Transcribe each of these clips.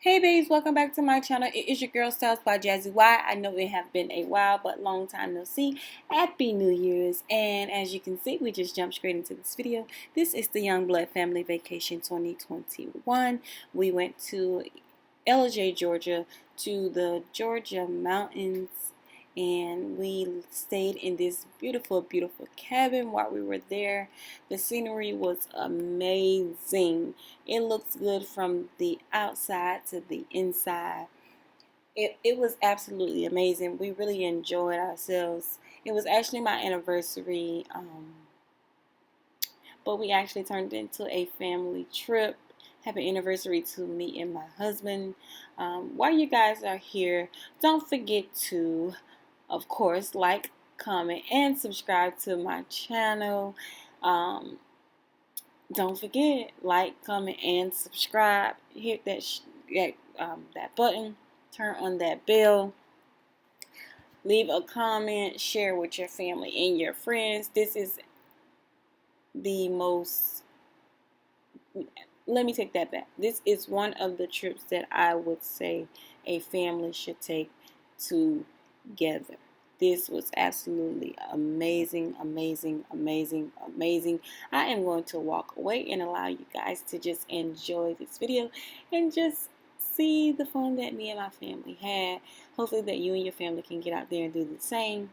Hey babes, welcome back to my channel. It is your girl Styles by Jazzy Y. I know it have been a while, but long time no see. Happy New Year's. And as you can see, we just jumped straight into this video. This is the Youngblood Family Vacation 2021. We went to LJ, Georgia, to the Georgia mountains, and we stayed in this beautiful cabin while we were there. The scenery was amazing. It looks good from the outside to the inside. It was absolutely amazing. We really enjoyed ourselves. It was actually my anniversary, but we actually turned it into a family trip. Happy anniversary to me and my husband. While you guys are here, don't forget to, of course, like, comment, and subscribe to my channel. Don't forget, like, comment, and subscribe. Hit that button. Turn on that bell. Leave a comment. Share with your family and your friends. This is the most. Let me take that back. This is one of the trips that I would say a family should take together. This was absolutely amazing. I am going to walk away and allow you guys to just enjoy this video and just see the fun that me and my family had. Hopefully that you and your family can get out there and do the same.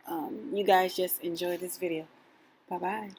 You guys just enjoy this video. Bye-bye.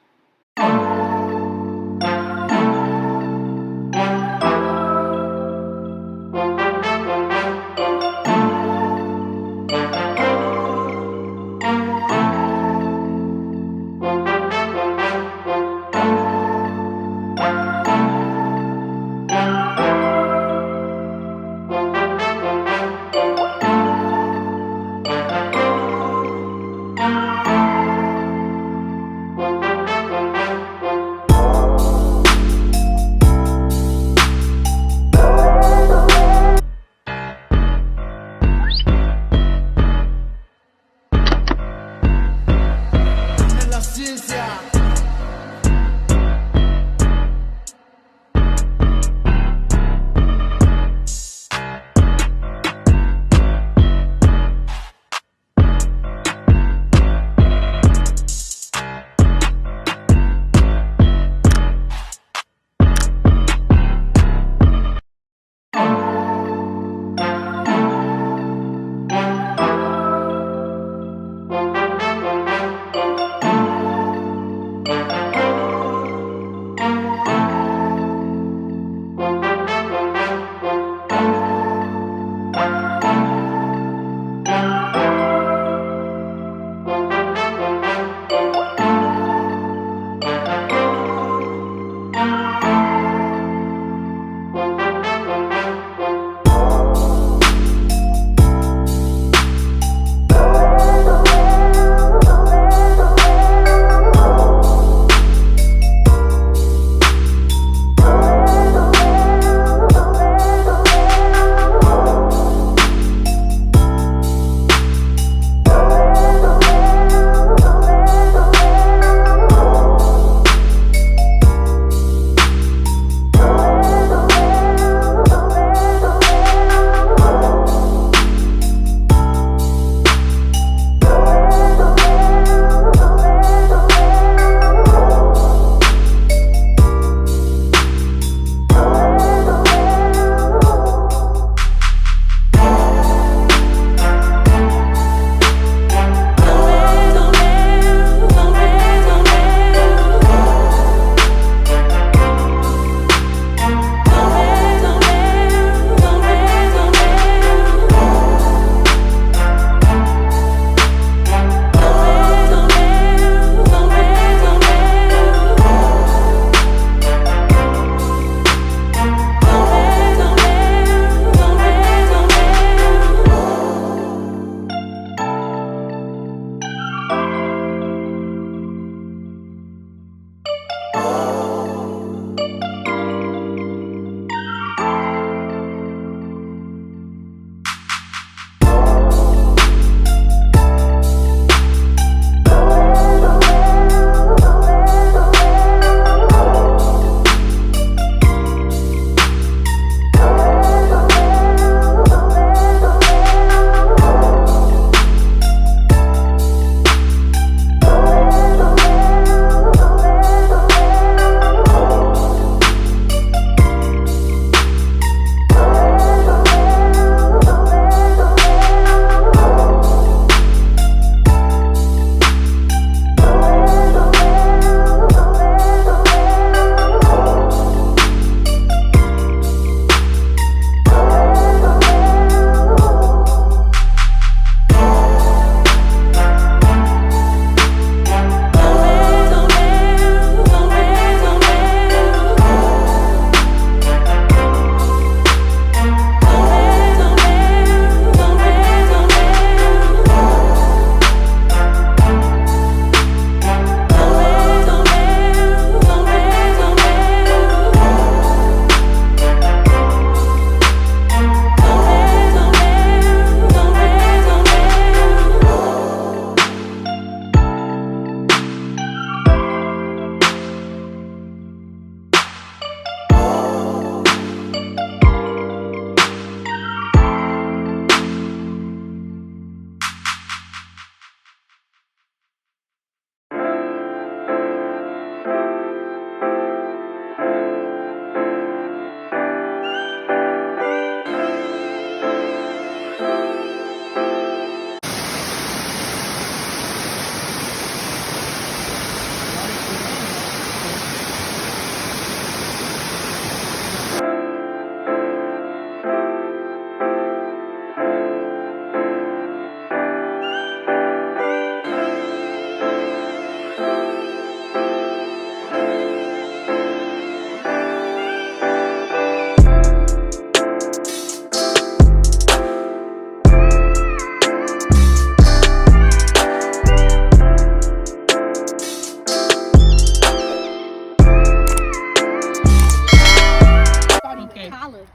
Collar.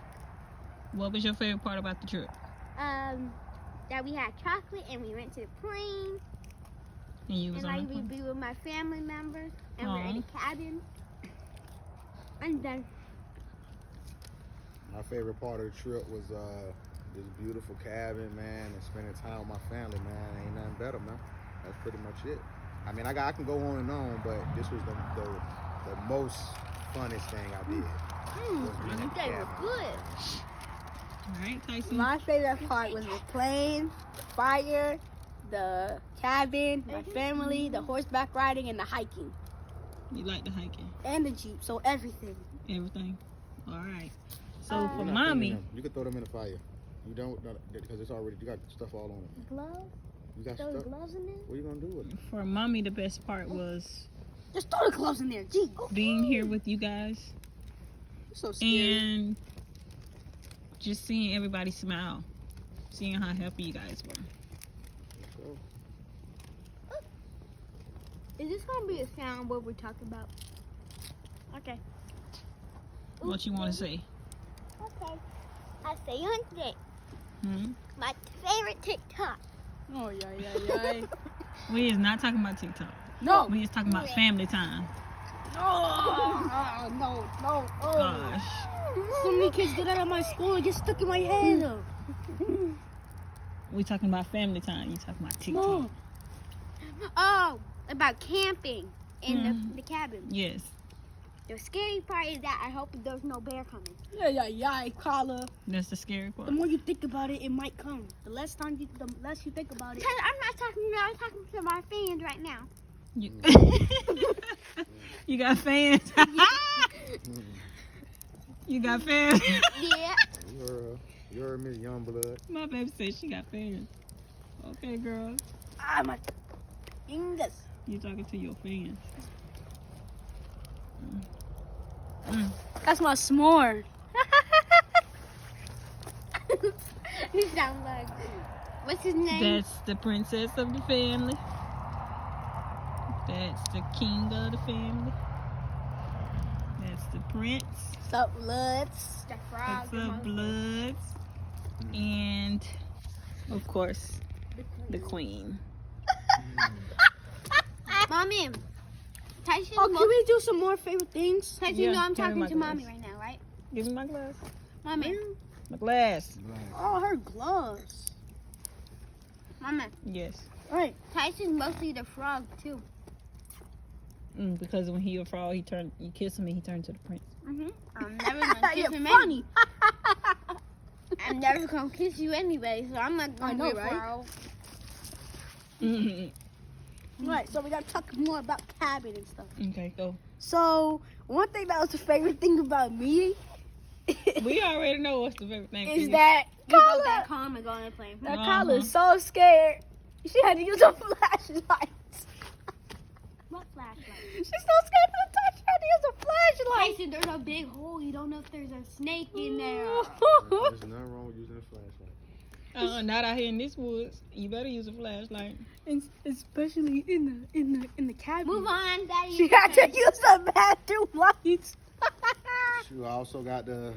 What was your favorite part about the trip? That we had chocolate and we went to the plane. And you was And on like the we plane? be with my family members and we're in Aw. a cabin. And then My favorite part of the trip was this beautiful cabin, man, and spending time with my family, man. Ain't nothing better, man. That's pretty much it. I mean, I can go on and on, but this was the most funnest thing I did. Was being at the they were cabin. good. All right, Tyson. My favorite part was the plane, the fire, the cabin, my family, the horseback riding, and the hiking. You like the hiking? And the Jeep, so everything. Everything? All right. So You're for You're not mommy, throwing them. You can throw them in the fire. You don't, because it's already, you got stuff all on it. Gloves? You got Throw stuff. gloves in there? What are you gonna do with it? for mommy, the best part was Just throw the gloves in there. Gee, being here with you guys I'm so scared. and just seeing everybody smile, seeing how happy you guys were. So, Is this gonna be a sound what we're talking about? Okay. What you want to say? Okay. I say on today. Hmm? My favorite TikTok. Oh, yeah. We is not talking about TikTok. No. We is talking about family time. No. Oh. Gosh. So many kids get out of my school and get stuck in my head. We talking about family time. You talking about TikTok. No. Oh, about camping in Mhm. the cabin. Yes. The scary part is that I hope there's no bear coming. Yeah, Collar. That's the scary part. The more you think about it, it might come. The less you think about it. Because I'm not talking to my fans right now. You, you got fans? You got fans? Yeah. You're Miss Youngblood. My baby said she got fans. Okay, girl. Ah, my fingers. You talking to your fans. That's my s'more. You sound like. What's his name? That's the princess of the family. That's the king of the family. That's the prince. What's up, Bloods? the frog. That's the bloods. And, of course, the queen. Mommy. Tyson, Oh, can we do some more favorite things? Tyson, Yeah, you know I'm give me talking my to mommy glass. right now, right? Give me my glass. Mommy. My glass. Oh, her gloves. Mama. Yes. All right. Tyson's mostly the frog, too. Because when he a frog, you kiss him and he turned to the prince. Mm-hmm. I'm never gonna kiss You're him funny. I'm never gonna kiss you anyway, so I'm not gonna I know, be a right? frog. Right, so we gotta talk more about cabin and stuff. Okay, go. So, one thing that was the favorite thing about me We already know what's the favorite thing. for is you. that You go Carla, back home and go on a plane. that Uh-huh. Carla's so scared. She had to use a flashlight. What flashlight? She's so scared to touch. She had to use a flashlight. Tyson, there's a big hole. You don't know if there's a snake in there. There's nothing wrong with using a flashlight. Not out here in this woods. You better use a flashlight. Especially in the cabin. Move on, Daddy. She had to use the bathroom lights. She also got to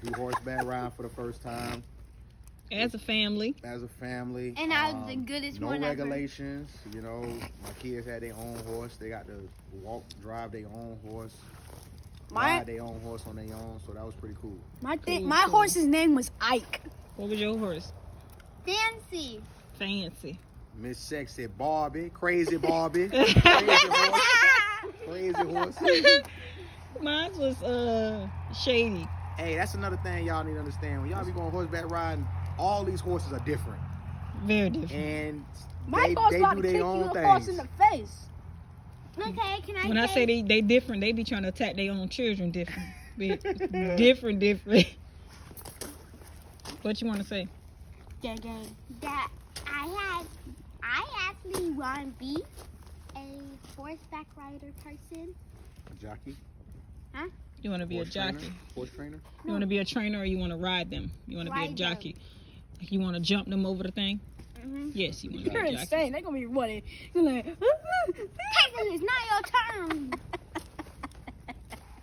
do horseback riding for the first time As a family. as a family. And I was the goodest no one ever. regulations. You know, my kids had their own horse. They got to drive their own horse, ride their own horse on their own. So that was pretty cool. My horse's name was Ike. What was your horse? Fancy. Fancy. Miss Sexy Barbie, Crazy Barbie, crazy horse, crazy horse. Mine was Shady. Hey, that's another thing y'all need to understand. When y'all be going horseback riding, all these horses are different, Very different. and My they horse about do to kick their you own a horse in things. the face. Okay, can I When I say they different, they be trying to attack their own children different. Different. What you want to say? Gang. that I actually want to be a horseback rider person. Jockey, You want to be horse a jockey? trainer, horse trainer. You want to be a trainer or you want to ride them? You want to be a Ride them. jockey? Like you want to jump them over the thing? Mm-hmm. Yes, you want to be You're a jockey. insane. They're gonna be running. You're like, Tyson, it's not your turn.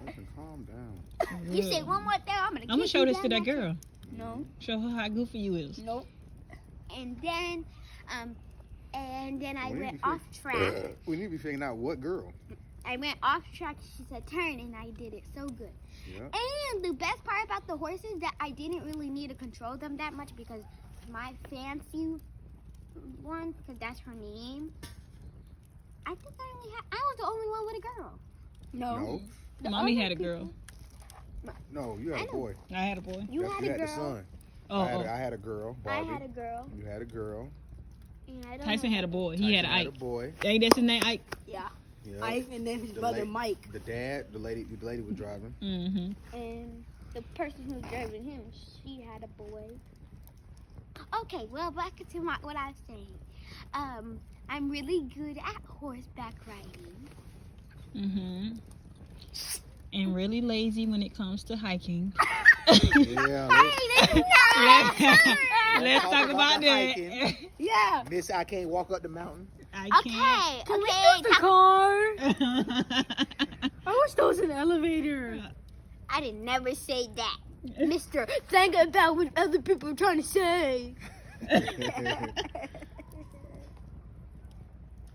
Listen, calm down. You say one more thing, I'm gonna show this to that girl. No. Show her how good for you is. Nope. And then I We need went to be off track. We need to be figuring out what girl. I went off track. She said turn, and I did it so good. Yeah. And the best part about the horses that I didn't really need to control them that much because my fancy one, because that's her name. I think I was the only one with a girl. No. The Mommy other had a people- girl. No, you had a boy. I had a boy. You That's- had you a had the girl. son. Oh, I had a girl. I Barbie. had a girl. You had a girl. And I don't Tyson know. had a boy. He had Tyson an a Ike. boy. Hey, that's his name, Ike. Yeah. Yeah. Ike and then his The brother la- Mike. The dad, the lady was driving. Mm-hmm. And the person who was driving him, she had a boy. Okay, well, back to what I was saying. I'm really good at horseback riding. Mm-hmm. And really lazy when it comes to hiking. Yeah. Let's talk about the that. hiking. Yeah. Miss, I can't walk up the mountain. I Okay, Can we use the okay. car? can't. I wish there was an elevator. I didn't never say that. Mister, think about what other people are trying to say.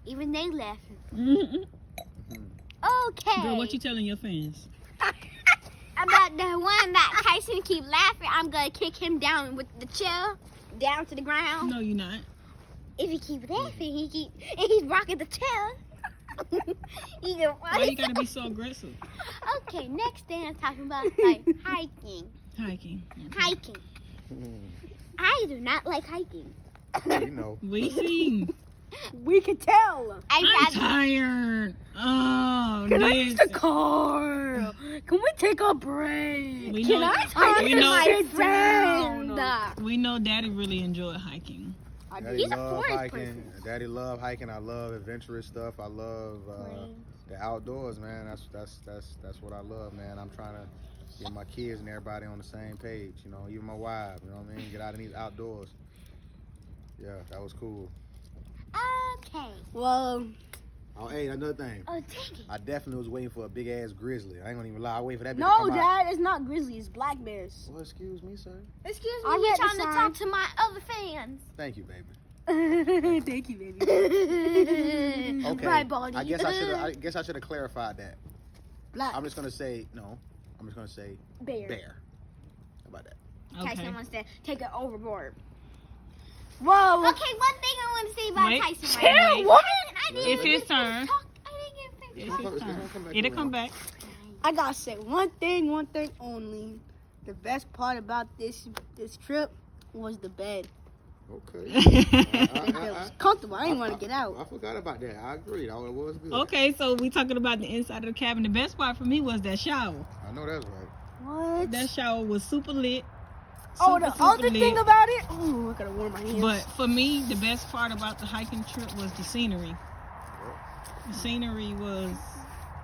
Even they laughing. Okay. Girl, what you telling your fans? About the one that Tyson keep laughing, I'm gonna kick him down with the chair down to the ground. No, you're not. If he keep laughing, he's rocking the chair. Why you gotta be so aggressive? Okay, next thing I'm talking about like hiking. Hiking. Hiking. I do not like hiking. You know. We see. We can tell. I'm I've had tired. Oh, Can I this. use the car? Can we take a break? We Can know- I talk we to know- my friend. friend? We know Daddy really enjoyed hiking. Daddy He's a love forest hiking. person. Daddy love hiking. I love adventurous stuff. I love the outdoors, man. That's what I love, man. I'm trying to get my kids and everybody on the same page. You know, even my wife. You know what I mean? Get out in these outdoors. Yeah, that was cool. Okay. Well, Oh, hey, another thing. Oh, dang it. I definitely was waiting for a big ass grizzly. I ain't gonna even lie. I wait for that. bitch no, to come out. Dad, it's not grizzly. It's black bears. Well, excuse me, sir. Excuse I me, read you're the trying to sign. talk to my other fans. Thank you, baby. Thank you, baby. Okay. Bye, Baldy. I guess I should have clarified that. Black. I'm just gonna say no. I'm just gonna say Bear. bear. How about that? Okay. Tyson wants to take it overboard. Whoa. Okay, one thing I want to say about Wait. Tyson Chill, right now. woman. I didn't It's even his get turn. to talk. I didn't get to It's talk. his It's turn. gonna come back It'll around. come back. I gotta say one thing only. The best part about this trip was the bed. Okay. It was comfortable. I didn't want to get out. I forgot about that. I agree. That was good. Okay, so we talking about the inside of the cabin. The best part for me was that shower. I know that's right. What? That shower was super lit. Oh, Super, the super other lit. thing about it. Oh, I gotta warm my hands. But for me, the best part about the hiking trip was the scenery. The scenery was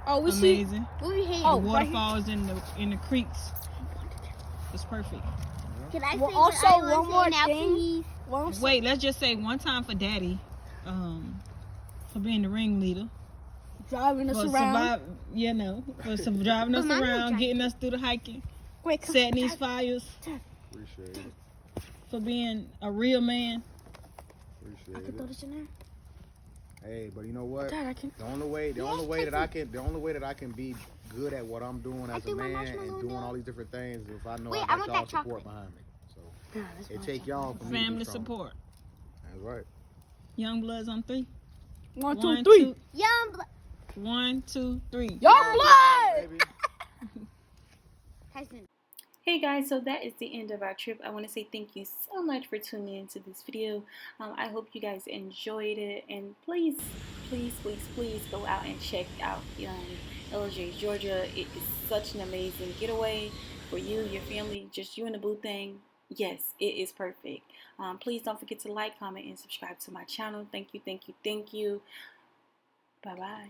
oh, we see. amazing. Move your hand. Oh, The right here. waterfalls in the creeks. It's perfect. Can I Well, say also, what I one want to more say now, thing. please? Well, Wait, let's just say one time for Daddy, for being the ringleader, driving us for around. driving us But Mama around, drive. getting us through the hiking, Wait, come setting these fires, Appreciate it. for being a real man. I Appreciate can throw it. this in there. Hey, but you know what? Dad, I can. The only way that I can be good at what I'm doing as a threw my man marshmallow and in doing there. all these different things is if I know Wait, I I got want y'all that support chocolate. behind me. So Nah, that's it fine. take y'all for me to be Family strong. support. That's right. Youngbloods on 3. 1, 2, One, 3. two- Young 1, 2, 3. Young blood. Baby. Tyson. Hey guys, so that is the end of our trip. I want to say thank you so much for tuning into this video. I hope you guys enjoyed it, and please go out and check out LJ, Georgia. It is such an amazing getaway for you, your family, just you and the boo thing. Yes, it is perfect. Please don't forget to like, comment, and subscribe to my channel. Thank you. Bye bye.